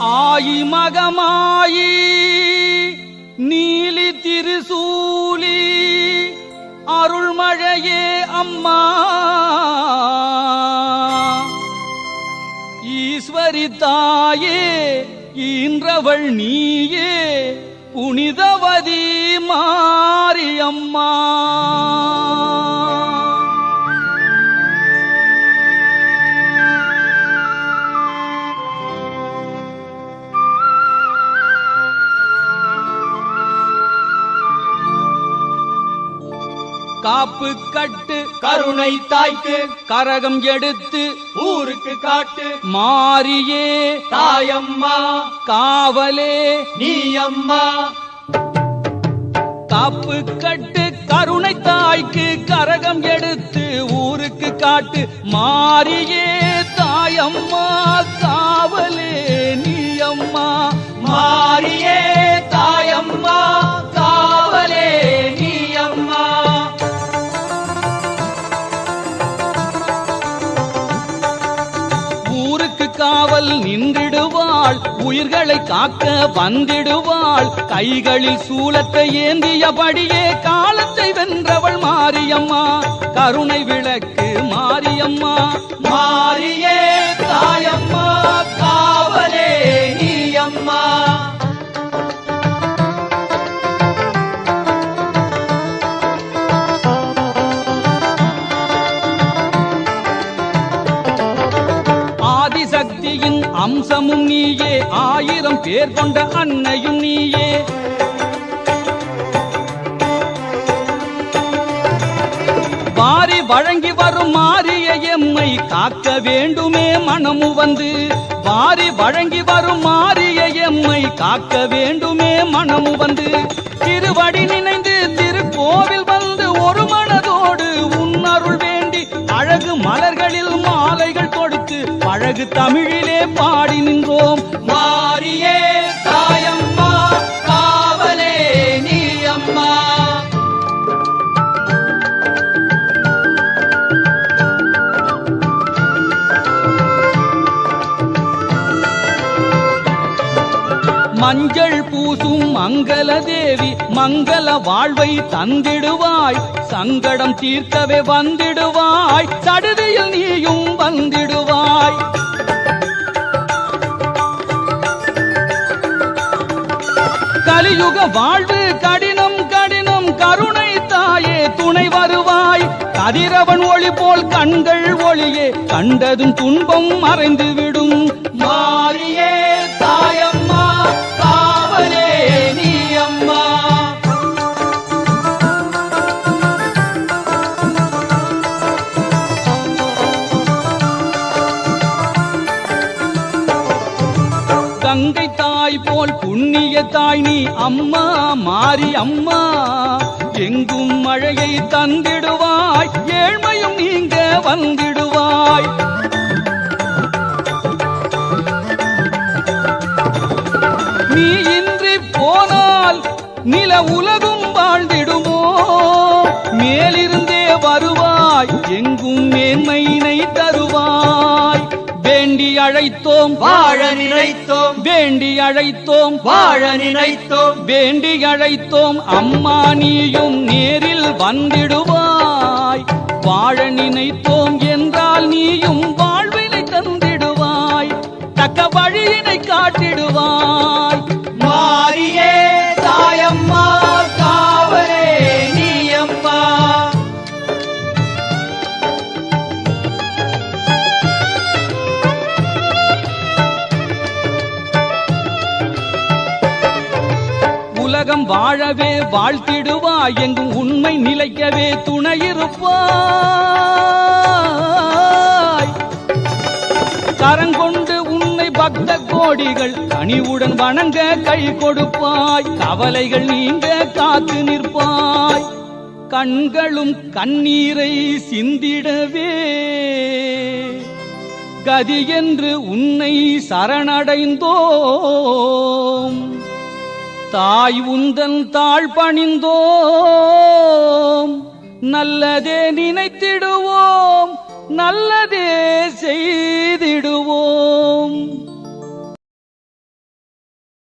ஆயி மகமாயி நீலி திருசூலி அருள்மழையே அம்மா ஈஸ்வரி தாயே ஈன்றவள் நீயே புனிதவதி மாரியம்மா. காப்பு கட்டு கருணை தாய்க்கு கரகம் எடுத்து ஊருக்கு காட்டு மாரியே தாயம்மா காவலே நீயம்மா. காப்பு கட்டு கருணை தாய்க்கு கரகம் எடுத்து ஊருக்கு காட்டு மாரியே தாயம்மா காவலே நீயம்மா. மாரியே தாயம்மா காவலே நீயம்மா. காவல் நின்றிடுவாள் உயிர்களை காக்க வந்திடுவாள் கைகளில் சூலத்தை ஏந்தியபடியே காலத்தை வென்றவள் மாரியம்மா கருணை விளக்கு மாரியம்மா. மாரியே தாயம்மா காவலே நீயம்மா. ஆதிசக்தியின் அம்சமும் நீயே 1000 பேர் கொண்ட அன்னையும் நீயே. வாரி வழங்கி வரும் மாரிய எம்மை காக்க வேண்டுமே மனமு வந்து. வாரி வழங்கி வரும் மாரிய எம்மை காக்க வேண்டுமே மனமு வந்து. திருவடி நினைந்து திருக்கோவில் வந்து ஒரு மனதோடு உன்னருள் வேண்டி அழகு மலர்களில் மாலைகள் கொடுத்து அழகு தமிழிலே பாடி நின்றோம். மாரியே தாயம்மா காவலே நீயம்மா. மஞ்சள் பூசும் மங்கள தேவி மங்கள வாழ்வை தந்திடுவாய் சங்கடம் தீர்க்கவே வந்திடுவாய் சடுதியில் நீயும் வந்திடுவாய். கலியுக வாழ்வு கடினம் கடினம் கருணை தாயே துணை வருவாய். கதிரவன் ஒளி போல் கண்கள் ஒளியே கண்டதும் துன்பம் மறைந்துவிடும். மாரியே தாயம்மா காவலே நீயம்மா. கங்கை தாய் போல் புண்ணிய தாய் நீ அம்மா மாரி அம்மா. எங்கும் மழையை தந்திடுவாய் ஏழ்மையும் நீங்க வந்திடுவாய். நீ இன்றி போனால் நில உலகும் வாழ்ந்திடுமோ மேலிருந்தே வருவாய் எங்கும் மேன்மையினை தருவாய். வேண்டி அழைத்தோம் வாழ நினைத்தோம் வேண்டி அழைத்தோம் வாழ நினைத்தோம் வேண்டி அழைத்தோம் அம்மா நீயும் நேரில் வந்திடுவாய். வாழ நினைத்தோம் என்றால் நீயும் வாழ்வினை தந்திடுவாய் தக்க வழியினை காட்டிடுவாய். மாரியே தாயம்மா காவலே நீயம்மா. உலகம் வாழவே வாழ்த்திடுவாய் எங்கும் உண்மை நிலைக்கவே துணையிருப்பாய். கரங்கொண்டு உன்னை பக்த கோடிகள் கனிவுடன் வணங்க கை கொடுப்பாய். கவலைகள் நீங்க காத்து நிற்பாய். கண்களும் கண்ணீரை சிந்திடவே கதி என்று உன்னை சரணடைந்தோம். தாய் உந்தன் தாழ் பணிந்தோம். நல்லதே நினைத்திடுவோம் நல்லதே செய்திடுவோம்.